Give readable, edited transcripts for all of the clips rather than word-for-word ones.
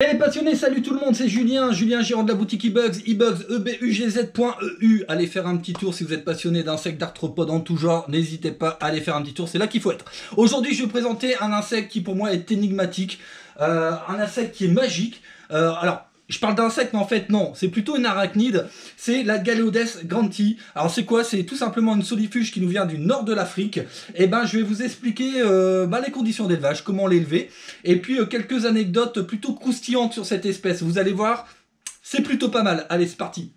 Hey les passionnés, salut tout le monde, c'est Julien, gérant de la boutique eBugs, ebugz.eu. Allez faire un petit tour si vous êtes passionné d'insectes, d'arthropodes en tout genre, n'hésitez pas à aller faire un petit tour, c'est là qu'il faut être. Aujourd'hui, je vais vous présenter un insecte qui pour moi est énigmatique, un insecte qui est magique. Je parle d'insecte, mais en fait non, c'est plutôt une arachnide, c'est la Galeodes grantii. Alors c'est quoi? C'est tout simplement une solifuge qui nous vient du nord de l'Afrique. Et ben je vais vous expliquer les conditions d'élevage, comment l'élever, et puis quelques anecdotes plutôt croustillantes sur cette espèce. Vous allez voir, c'est plutôt pas mal. Allez, c'est parti.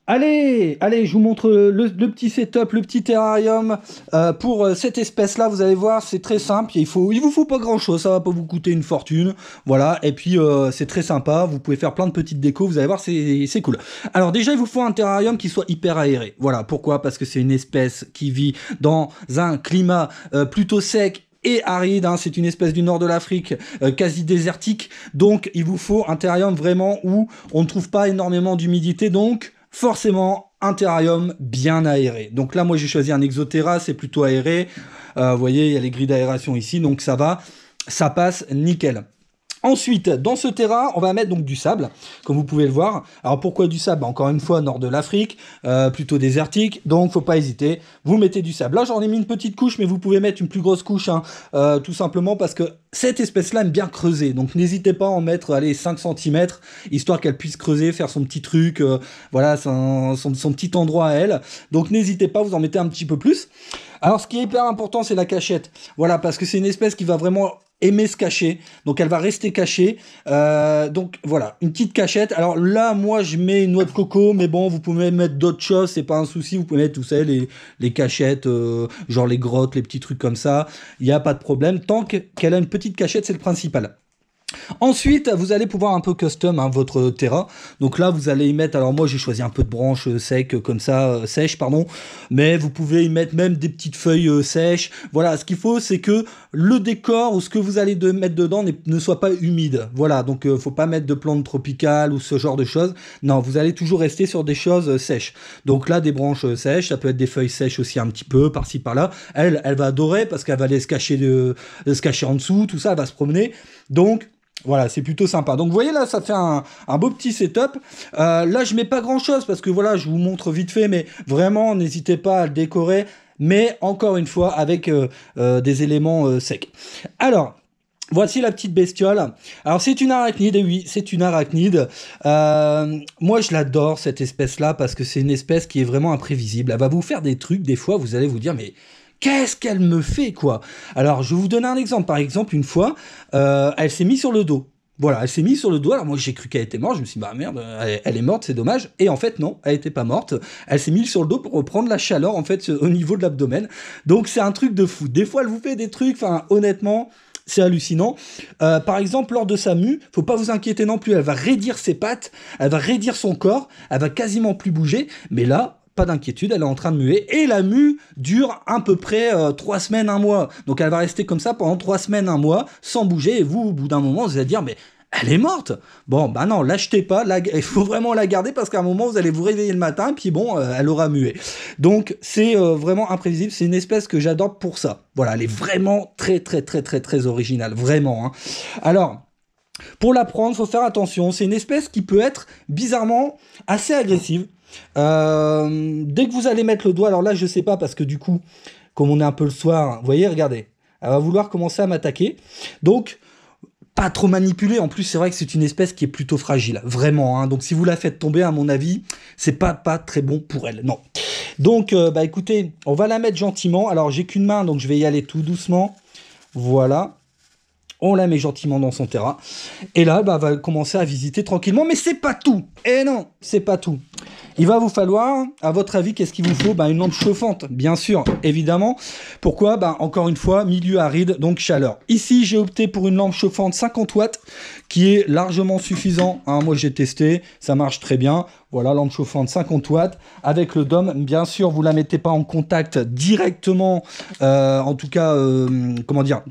Allez, je vous montre le petit setup, le petit terrarium pour cette espèce-là. Vous allez voir, c'est très simple. Il vous faut pas grand-chose, ça va pas vous coûter une fortune. Voilà, et puis c'est très sympa. Vous pouvez faire plein de petites décos. Vous allez voir, c'est cool. Alors déjà, il vous faut un terrarium qui soit hyper aéré. Voilà, pourquoi? Parce que c'est une espèce qui vit dans un climat plutôt sec et aride, hein. C'est une espèce du nord de l'Afrique, quasi désertique. Donc, il vous faut un terrarium vraiment où on ne trouve pas énormément d'humidité. Donc, forcément, un terrarium bien aéré. Donc là, moi, j'ai choisi un Exoterra, c'est plutôt aéré. Vous voyez, il y a les grilles d'aération ici, donc ça va, ça passe nickel. Ensuite, dans ce terrain, on va mettre donc du sable, comme vous pouvez le voir. Alors pourquoi du sable? Encore une fois, nord de l'Afrique, plutôt désertique, donc faut pas hésiter, vous mettez du sable. Là, j'en ai mis une petite couche, mais vous pouvez mettre une plus grosse couche, hein, tout simplement parce que cette espèce-là aime bien creuser. Donc n'hésitez pas à en mettre, allez, 5 cm, histoire qu'elle puisse creuser, faire son petit truc, voilà, son petit endroit à elle. Donc n'hésitez pas, vous en mettez un petit peu plus. Alors ce qui est hyper important, c'est la cachette. Voilà, parce que c'est une espèce qui va vraiment aimer se cacher, donc elle va rester cachée, donc voilà, une petite cachette. Alors là, moi je mets une noix de coco, mais bon, vous pouvez mettre d'autres choses, c'est pas un souci, vous pouvez mettre tout ça, les cachettes, genre les grottes, les petits trucs comme ça, il n'y a pas de problème, tant qu'elle a une petite cachette, c'est le principal. Ensuite, vous allez pouvoir un peu custom, hein, votre terrain. Donc là, vous allez y mettre, alors moi j'ai choisi un peu de branches secs comme ça, sèches, pardon, mais vous pouvez y mettre même des petites feuilles sèches. Voilà, ce qu'il faut, c'est que le décor ou ce que vous allez mettre dedans ne soit pas humide. Voilà, donc faut pas mettre de plantes tropicales ou ce genre de choses. Non, vous allez toujours rester sur des choses sèches. Donc là, des branches sèches, ça peut être des feuilles sèches aussi un petit peu, par-ci, par-là. Elle va adorer parce qu'elle va aller se cacher en dessous, tout ça, elle va se promener. Donc, voilà, c'est plutôt sympa. Donc vous voyez là, ça fait un beau petit setup. Là, je mets pas grand chose parce que voilà, je vous montre vite fait, mais vraiment, n'hésitez pas à le décorer. Mais encore une fois, avec des éléments secs. Alors, voici la petite bestiole. Alors c'est une arachnide, et oui, c'est une arachnide. Moi je l'adore cette espèce-là parce que c'est une espèce qui est vraiment imprévisible. Elle va vous faire des trucs, des fois vous allez vous dire mais qu'est-ce qu'elle me fait quoi? Alors je vais vous donner un exemple. Par exemple une fois, elle s'est mise sur le dos. Voilà, elle s'est mise sur le dos. Alors moi j'ai cru qu'elle était morte. Je me suis dit bah merde, elle est morte, c'est dommage. Et en fait non, elle était pas morte. Elle s'est mise sur le dos pour reprendre la chaleur en fait au niveau de l'abdomen. Donc c'est un truc de fou. Des fois elle vous fait des trucs. Enfin honnêtement. C'est hallucinant. Par exemple, lors de sa mue, faut pas vous inquiéter non plus. Elle va raidir ses pattes, elle va raidir son corps, elle va quasiment plus bouger. Mais là, pas d'inquiétude, elle est en train de muer. Et la mue dure à peu près 3 semaines, 1 mois. Donc elle va rester comme ça pendant 3 semaines, 1 mois, sans bouger. Et vous, au bout d'un moment, vous allez dire, mais elle est morte. Bon, bah non, l'achetez pas. Il faut vraiment la garder parce qu'à un moment, vous allez vous réveiller le matin, puis bon, elle aura mué. Donc, c'est vraiment imprévisible. C'est une espèce que j'adore pour ça. Voilà, elle est vraiment très originale. Vraiment. Hein. Alors, pour la prendre, faut faire attention. C'est une espèce qui peut être bizarrement assez agressive. Dès que vous allez mettre le doigt, alors là, je sais pas parce que du coup, comme on est un peu le soir, vous voyez, regardez, elle va vouloir commencer à m'attaquer. Donc, pas trop manipuler. En plus, c'est vrai que c'est une espèce qui est plutôt fragile, vraiment. Hein. Donc, si vous la faites tomber, à mon avis, c'est pas très bon pour elle. Non. Donc, bah écoutez, on va la mettre gentiment. Alors, j'ai qu'une main, donc je vais y aller tout doucement. Voilà. On la met gentiment dans son terrain. Et là, bah, elle va commencer à visiter tranquillement. Mais c'est pas tout. Eh non, c'est pas tout. Il va vous falloir, à votre avis, qu'est-ce qu'il vous faut? Bah, une lampe chauffante, bien sûr, évidemment. Pourquoi? Bah, encore une fois, milieu aride, donc chaleur. Ici, j'ai opté pour une lampe chauffante 50 watts, qui est largement suffisant. Hein, moi, j'ai testé, ça marche très bien. Voilà, lampe chauffante 50 watts, avec le dôme. Bien sûr, vous ne la mettez pas en contact directement, en tout cas, comment dire,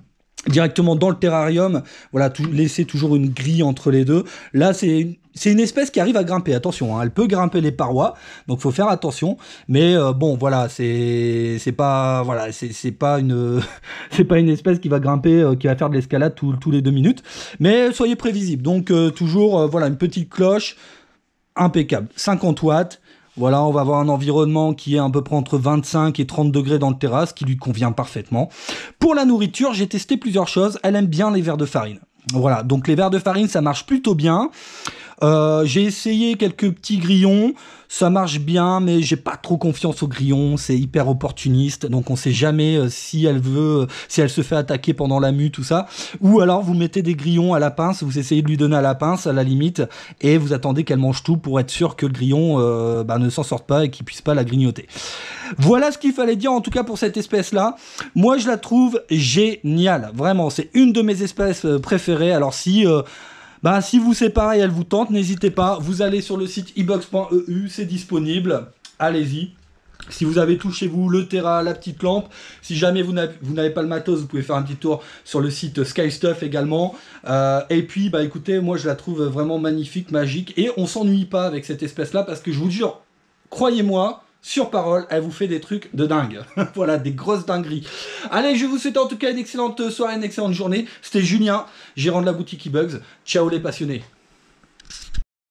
directement dans le terrarium. Voilà, laissez toujours une grille entre les deux. Là, c'est c'est une espèce qui arrive à grimper, attention, hein, elle peut grimper les parois, donc faut faire attention, mais bon, voilà, c'est pas, voilà, c'est pas une, c'est pas une espèce qui va grimper, qui va faire de l'escalade tous les 2 minutes, mais soyez prévisible, donc toujours, voilà, une petite cloche, impeccable, 50 watts, voilà, on va avoir un environnement qui est à peu près entre 25 et 30 degrés dans le terrasse, qui lui convient parfaitement. Pour la nourriture, j'ai testé plusieurs choses, elle aime bien les vers de farine. Voilà, donc les vers de farine, ça marche plutôt bien. J'ai essayé quelques petits grillons, ça marche bien, mais j'ai pas trop confiance aux grillons, c'est hyper opportuniste, donc on sait jamais si elle se fait attaquer pendant la mue, tout ça. Ou alors vous mettez des grillons à la pince, vous essayez de lui donner à la pince, à la limite, et vous attendez qu'elle mange tout pour être sûr que le grillon ne s'en sorte pas et qu'il puisse pas la grignoter. Voilà ce qu'il fallait dire en tout cas pour cette espèce-là. Moi je la trouve géniale, vraiment, c'est une de mes espèces préférées. Alors si vous c'est pareil, elle vous tente, n'hésitez pas, vous allez sur le site ibugs.eu, c'est disponible, allez-y. Si vous avez tout chez vous, le Terra, la petite lampe, si jamais vous n'avez pas le matos, vous pouvez faire un petit tour sur le site SkyStuff également. Et puis, écoutez, moi je la trouve vraiment magnifique, magique, et on s'ennuie pas avec cette espèce-là, parce que je vous jure, croyez-moi, sur parole, elle vous fait des trucs de dingue. Voilà, des grosses dingueries. Allez, je vous souhaite en tout cas une excellente soirée, une excellente journée. C'était Julien, gérant de la boutique eBugs. Ciao les passionnés.